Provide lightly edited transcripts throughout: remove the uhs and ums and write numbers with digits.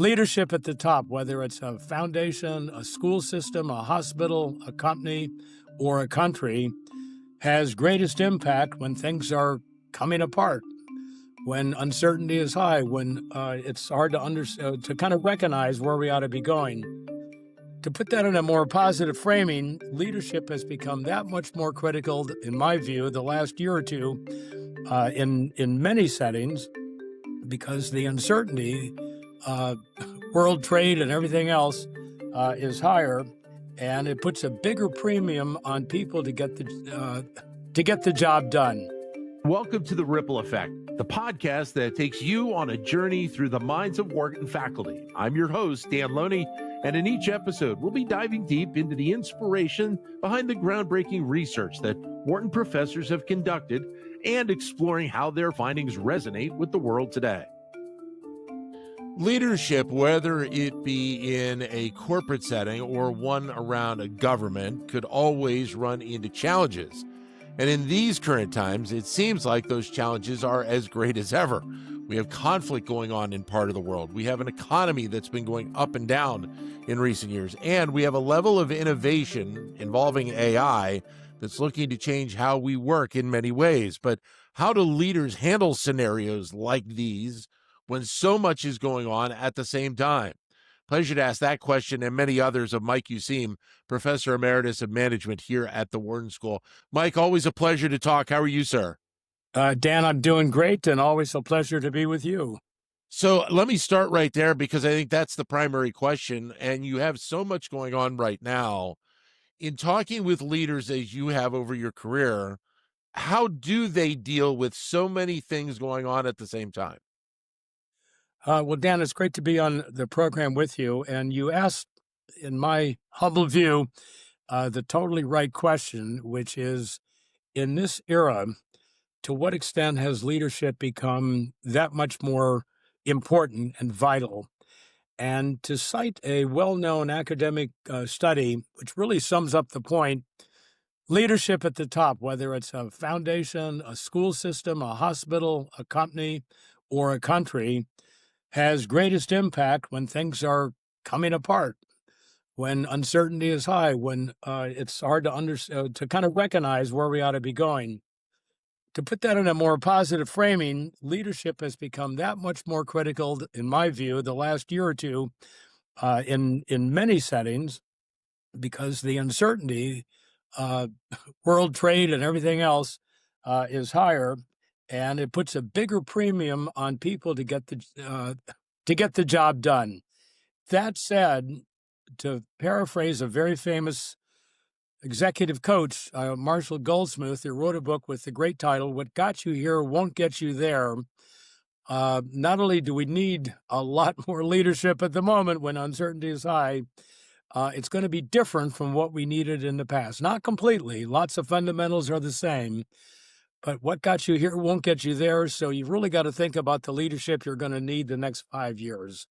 Leadership at the top, whether it's a foundation, a school system, a hospital, a company, or a country, has greatest impact when things are coming apart, when uncertainty is high, when it's hard to kind of recognize where we ought to be going. To put that in a more positive framing, leadership has become that much more critical, in my view, the last year or two, in many settings, because the uncertainty, uh, world trade and everything else, is higher, and it puts a bigger premium on people to get the job done. Welcome to The Ripple Effect, the podcast that takes you on a journey through the minds of Wharton faculty. I'm your host, Dan Loney, and in each episode, we'll be diving deep into the inspiration behind the groundbreaking research that Wharton professors have conducted and exploring how their findings resonate with the world today. Leadership, whether it be in a corporate setting or one around a government, could always run into challenges. And in these current times, it seems like those challenges are as great as ever. We have conflict going on in part of the world. We have an economy that's been going up and down in recent years. And we have a level of innovation involving AI that's looking to change how we work in many ways. But how do leaders handle scenarios like these when so much is going on at the same time? Pleasure to ask that question and many others of Mike Useem, Professor Emeritus of Management here at the Wharton School. Mike, always a pleasure to talk. How are you, sir? Dan, I'm doing great, and always a pleasure to be with you. So let me start right there, because I think that's the primary question. And you have so much going on right now. In talking with leaders as you have over your career, how do they deal with so many things going on at the same time? Well, Dan, it's great to be on the program with you. And you asked, in my humble view, the totally right question, which is, in this era, to what extent has leadership become that much more important and vital? And to cite a well-known academic study, which really sums up the point, leadership at the top, whether it's a foundation, a school system, a hospital, a company, or a country, has greatest impact when things are coming apart, when uncertainty is high, when it's hard to kind of recognize where we ought to be going. To put that in a more positive framing, leadership has become that much more critical, in my view, the last year or two, in many settings, because the uncertainty, world trade and everything else, is higher, and it puts a bigger premium on people to get the job done. That said, to paraphrase a very famous executive coach, Marshall Goldsmith, who wrote a book with the great title, "What Got You Here Won't Get You There." Not only do we need a lot more leadership at the moment when uncertainty is high, it's going to be different from what we needed in the past. Not completely. Lots of fundamentals are the same. But what got you here won't get you there. So you've really got to think about the leadership you're going to need the next 5 years.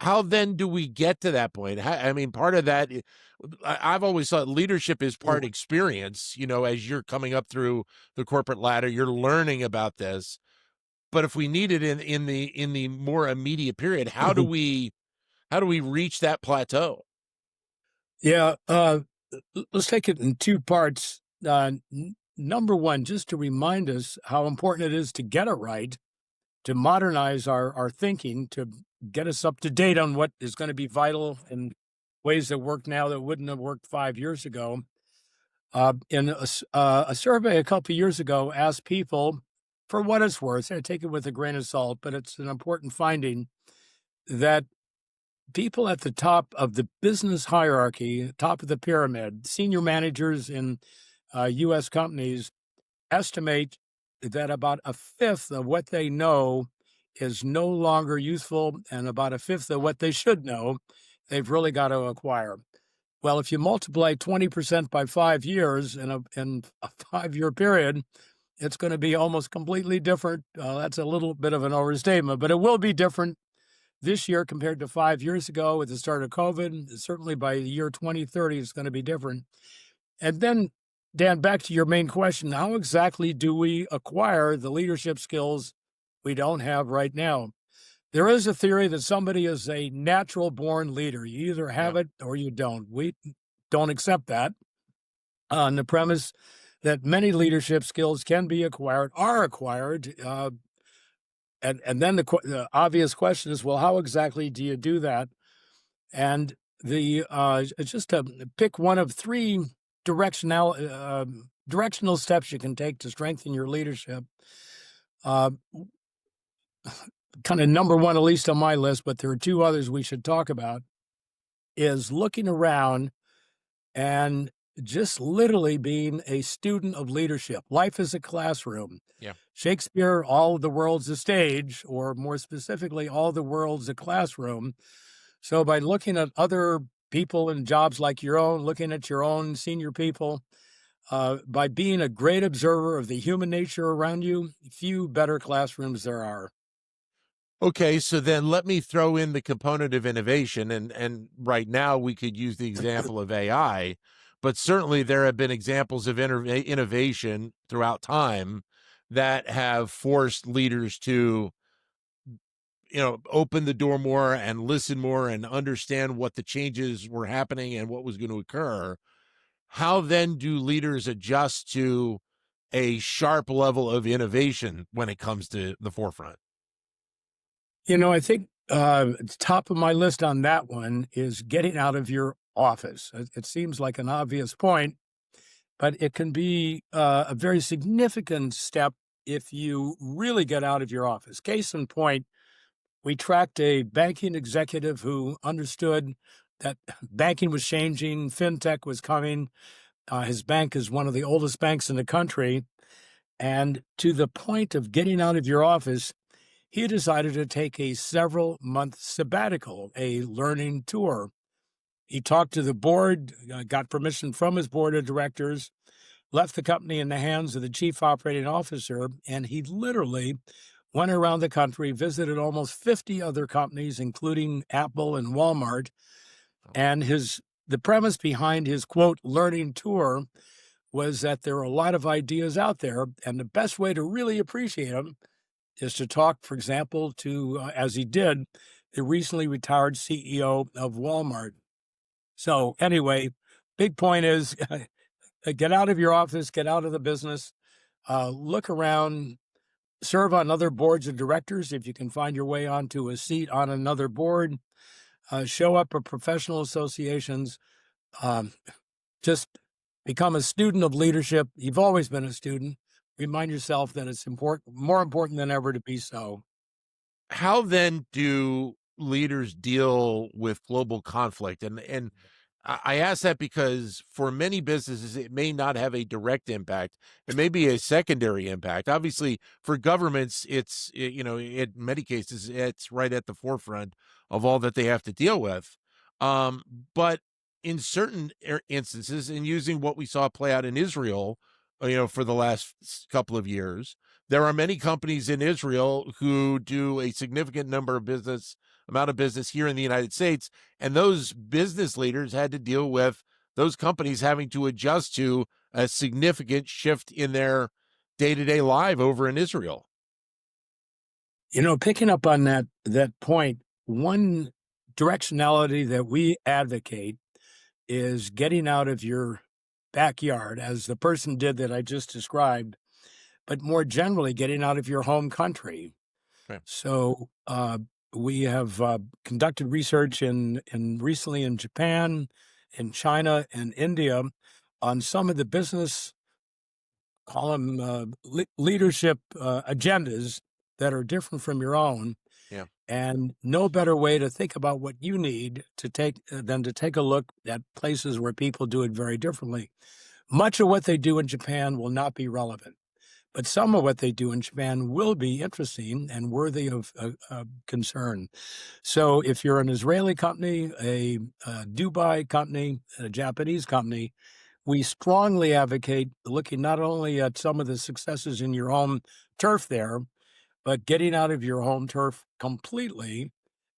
How then do we get to that point? I mean, part of that, I've always thought leadership is part experience. You know, as you're coming up through the corporate ladder, you're learning about this. But if we need it in the more immediate period, how do we reach that plateau? Yeah, let's take it in two parts. Number one, just to remind us how important it is to get it right, to modernize our thinking, to get us up to date on what is going to be vital in ways that work now that wouldn't have worked 5 years ago. In a survey a couple of years ago asked people, for what it's worth, I take it with a grain of salt, but it's an important finding, that people at the top of the business hierarchy, top of the pyramid, senior managers in U.S. companies, estimate that about a fifth of what they know is no longer useful, and about a fifth of what they should know, they've really got to acquire. Well, if you multiply 20% by 5 years in a 5-year period, it's going to be almost completely different. That's a little bit of an overstatement, but it will be different this year compared to 5 years ago with the start of COVID. Certainly by the year 2030, it's going to be different. And then, Dan, back to your main question, how exactly do we acquire the leadership skills we don't have right now? there is a theory that somebody is a natural born leader. You either have it or you don't. We don't accept that on the premise that many leadership skills can be acquired, are acquired. And then the obvious question is, well, how exactly do you do that? And just to pick one of three directional steps you can take to strengthen your leadership. Kind of number one, at least on my list, but there are two others we should talk about, is looking around and just literally being a student of leadership. Life is a classroom. Yeah. Shakespeare, all the world's a stage, or more specifically, all the world's a classroom. So by looking at other people in jobs like your own, looking at your own senior people, by being a great observer of the human nature around you, few better classrooms there are. Okay, so then let me throw in the component of innovation, and right now we could use the example of AI, but certainly there have been examples of innovation throughout time that have forced leaders to, open the door more and listen more and understand what the changes were happening and what was going to occur. How then do leaders adjust to a sharp level of innovation when it comes to the forefront? I think top of my list on that one is getting out of your office. It seems like an obvious point, but it can be a very significant step if you really get out of your office. Case in point, we tracked a banking executive who understood that banking was changing, fintech was coming. His bank is one of the oldest banks in the country. And to the point of getting out of your office, he decided to take a several-month sabbatical, a learning tour. He talked to the board, got permission from his board of directors, left the company in the hands of the chief operating officer, and he literally went around the country, visited almost 50 other companies, including Apple and Walmart. And the premise behind his, quote, learning tour was that there are a lot of ideas out there, and the best way to really appreciate them is to talk, for example, to, as he did, the recently retired CEO of Walmart. So anyway, big point is get out of your office, get out of the business, look around, serve on other boards of directors if you can find your way onto a seat on another board, show up at professional associations, just become a student of leadership. You've always been a student. Remind yourself that it's more important than ever to be so. How then do leaders deal with global conflict? And I ask that because for many businesses, it may not have a direct impact. It may be a secondary impact. Obviously, for governments, in many cases, it's right at the forefront of all that they have to deal with. But in certain instances, and using what we saw play out in Israel, for the last couple of years, there are many companies in Israel who do a significant amount of business here in the United States. And those business leaders had to deal with those companies having to adjust to a significant shift in their day-to-day life over in Israel. Picking up on that point, one directionality that we advocate is getting out of your backyard, as the person did that I just described, but more generally, getting out of your home country. Okay. So we have conducted research recently in Japan, in China, and India on some of the business, call them leadership agendas that are different from your own. Yeah. And no better way to think about what you need to take than to take a look at places where people do it very differently. Much of what they do in Japan will not be relevant, but some of what they do in Japan will be interesting and worthy of concern. So if you're an Israeli company, a Dubai company, a Japanese company, we strongly advocate looking not only at some of the successes in your home turf there, but getting out of your home turf completely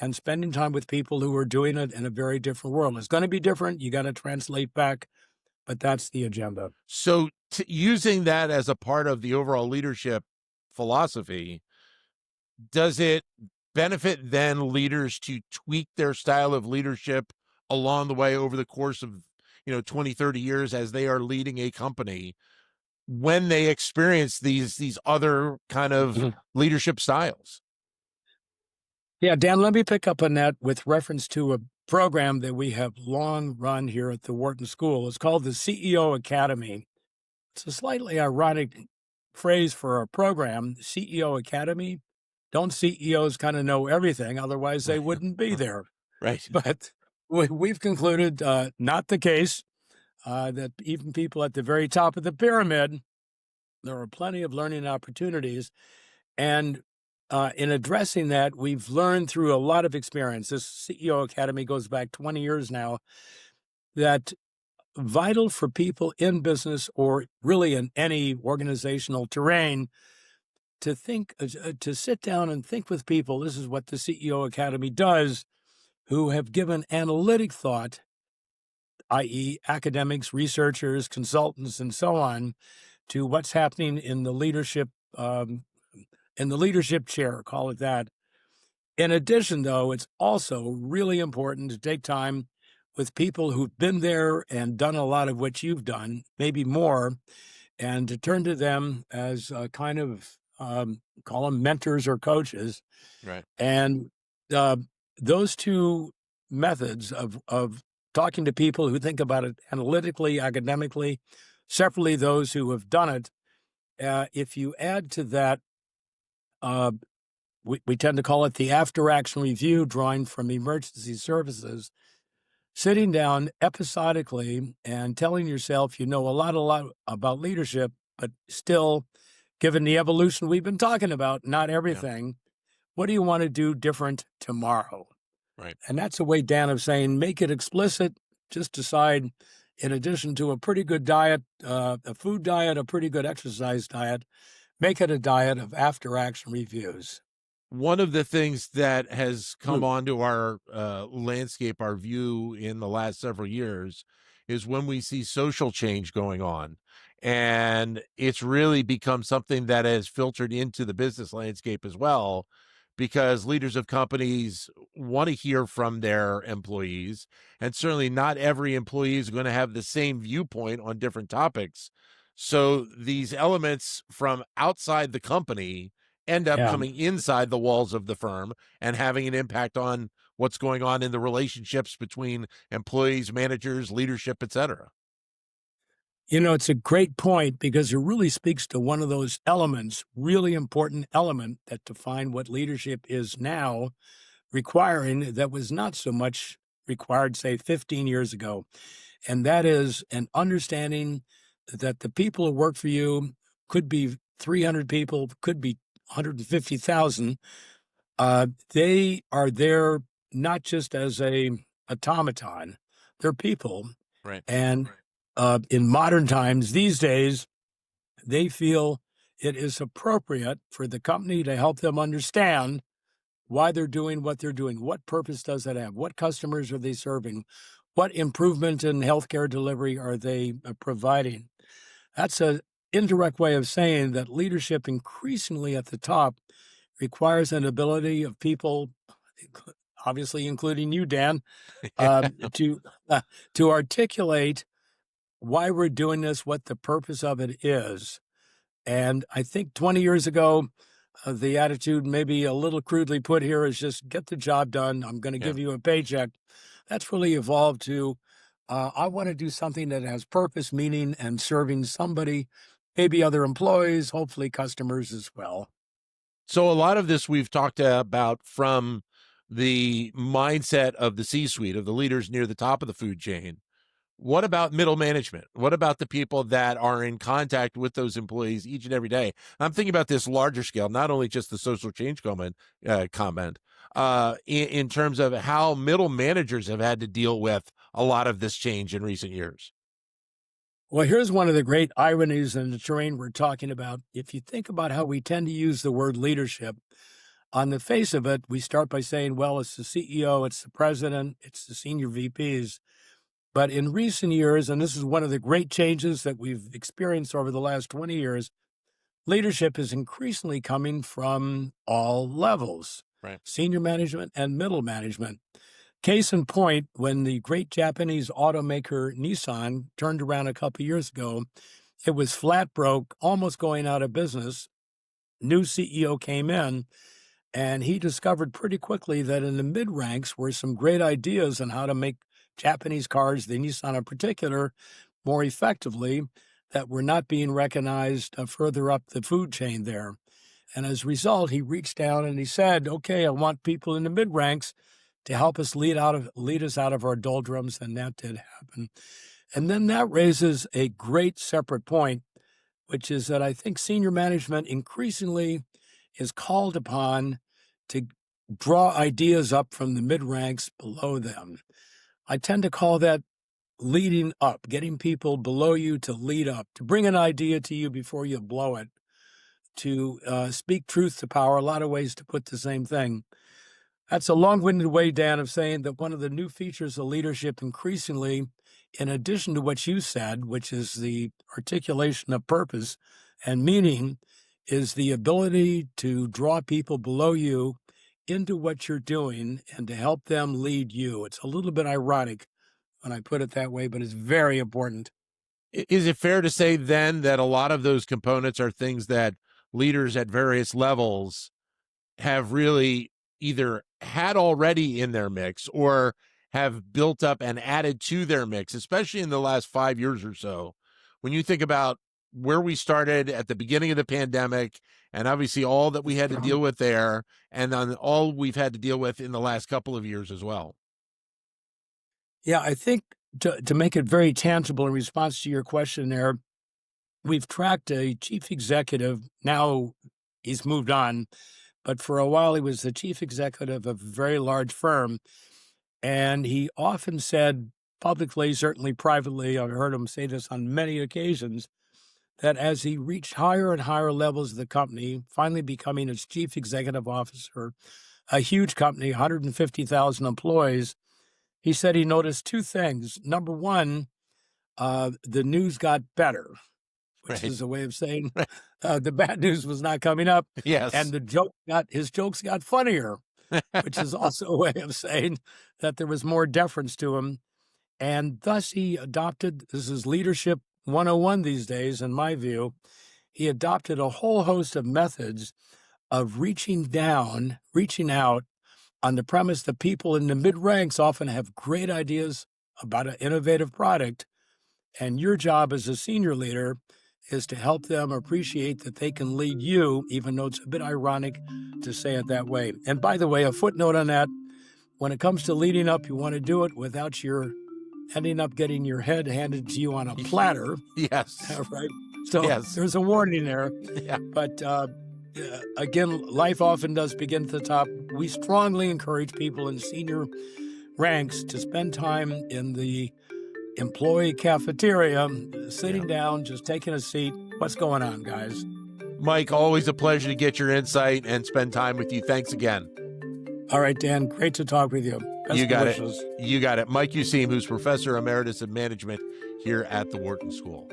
and spending time with people who are doing it in a very different world. It's going to be different. You got to translate back, but that's the agenda. So using that as a part of the overall leadership philosophy, does it benefit then leaders to tweak their style of leadership along the way over the course of 20, 30 years as they are leading a company when they experience these other kind of Mhm. leadership styles? Yeah, Dan, let me pick up on that with reference to a program that we have long run here at the Wharton School. It's called the CEO Academy. It's a slightly ironic phrase for our program, CEO Academy. Don't CEOs kind of know everything? Otherwise, they wouldn't be there. Right. But we've concluded not the case, that even people at the very top of the pyramid, there are plenty of learning opportunities. And in addressing that, we've learned through a lot of experience. This CEO Academy goes back 20 years now, that vital for people in business or really in any organizational terrain to think, to sit down and think with people. This is what the CEO Academy does, who have given analytic thought, i.e., academics, researchers, consultants, and so on, to what's happening in the leadership chair, call it that. In addition, though, it's also really important to take time with people who've been there and done a lot of what you've done, maybe more, and to turn to them as a kind of call them mentors or coaches. Right. And uh, those two methods of talking to people who think about it analytically, academically, separately, those who have done it. If you add to that, uh, we tend to call it the after action review, drawing from emergency services, sitting down episodically and telling yourself you know a lot about leadership, but still, given the evolution we've been talking about, not Yeah. everything. What do you want to do different tomorrow? Right. And that's a way, Dan, of saying make it explicit. Just decide, in addition to a pretty good diet, a food diet, a pretty good exercise diet, make it a diet of after action reviews. One of the things that has come Mm. onto our landscape, our view in the last several years, is when we see social change going on. And it's really become something that has filtered into the business landscape as well, because leaders of companies want to hear from their employees. And certainly not every employee is going to have the same viewpoint on different topics. So these elements from outside the company end up Yeah. coming inside the walls of the firm and having an impact on what's going on in the relationships between employees, managers, leadership, et cetera. You know, it's a great point because it really speaks to one of those elements, really important element that define what leadership is now, requiring that was not so much required, say, 15 years ago. And that is an understanding that the people who work for you could be 300 people, could be 150,000. They are there not just as a automaton, they're people. Right. And in modern times, these days, they feel it is appropriate for the company to help them understand why they're doing what they're doing. What purpose does that have? What customers are they serving? What improvement in healthcare delivery are they providing? That's an indirect way of saying that leadership increasingly at the top requires an ability of people, obviously including you, Dan, Yeah. to to articulate why we're doing this, what the purpose of it is. And I think 20 years ago, the attitude, maybe a little crudely put here, is just get the job done. I'm going to Yeah. give you a paycheck. That's really evolved to I want to do something that has purpose, meaning, and serving somebody, maybe other employees, hopefully customers as well. So a lot of this we've talked about from the mindset of the C-suite, of the leaders near the top of the food chain. What about middle management? What about the people that are in contact with those employees each and every day? I'm thinking about this larger scale, not only just the social change comment, in terms of how middle managers have had to deal with a lot of this change in recent years. Well, here's one of the great ironies in the terrain we're talking about. If you think about how we tend to use the word leadership, on the face of it, we start by saying, well, it's the CEO, it's the president, it's the senior VPs. But in recent years, and this is one of the great changes that we've experienced over the last 20 years, leadership is increasingly coming from all levels. Right. senior management, and middle management. Case in point, when the great Japanese automaker Nissan turned around a couple years ago, it was flat broke, almost going out of business. New CEO came in, and he discovered pretty quickly that in the mid ranks were some great ideas on how to make Japanese cars, the Nissan in particular, more effectively, that were not being recognized further up the food chain there. And as a result, he reached down and he said, "Okay, I want people in the mid ranks to help us lead us out of our doldrums," and that did happen. And then that raises a great separate point, which is that I think senior management increasingly is called upon to draw ideas up from the mid ranks below them. I tend to call that leading up, getting people below you to lead up, to bring an idea to you before you blow it, to speak truth to power, a lot of ways to put the same thing. That's a long-winded way, Dan, of saying that one of the new features of leadership increasingly, in addition to what you said, which is the articulation of purpose and meaning, is the ability to draw people below you into what you're doing and to help them lead you. It's a little bit ironic when I put it that way, but it's very important. Is it fair to say then that a lot of those components are things that leaders at various levels have really either had already in their mix or have built up and added to their mix, especially in the last 5 years or so? When you think about where we started at the beginning of the pandemic and obviously all that we had to deal with there, and on all we've had to deal with in the last couple of years as well. Yeah, I think to make it very tangible in response to your question there, we've tracked a chief executive. Now he's moved on, but for a while he was the chief executive of a very large firm. And he often said publicly, certainly privately, I've heard him say this on many occasions, that as he reached higher and higher levels of the company, finally becoming its chief executive officer, a huge company, 150,000 employees, he said he noticed two things. Number one, the news got better, which Right. is a way of saying the bad news was not coming up. Yes. And his jokes got funnier, which is also a way of saying that there was more deference to him. And thus he adopted, this is leadership 101 these days, in my view, he adopted a whole host of methods of reaching out on the premise that people in the mid ranks often have great ideas about an innovative product. And your job as a senior leader is to help them appreciate that they can lead you, even though it's a bit ironic to say it that way. And by the way, a footnote on that, when it comes to leading up, you want to do it without your ending up getting your head handed to you on a platter. Yes. Right? So Yes. there's a warning there. Yeah. But again, life often does begin at the top. We strongly encourage people in senior ranks to spend time in the employee cafeteria, sitting down, just taking a seat. What's going on, guys? Mike, always a pleasure to get your insight and spend time with you. Thanks again. All right, Dan, great to talk with you. Best You got wishes. it. You got it. Mike Useem, who's Professor Emeritus of Management here at the Wharton School.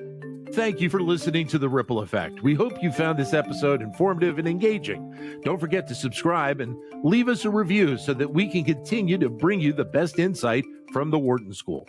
Thank you for listening to The Ripple Effect. We hope you found this episode informative and engaging. Don't forget to subscribe and leave us a review so that we can continue to bring you the best insight from the Wharton School.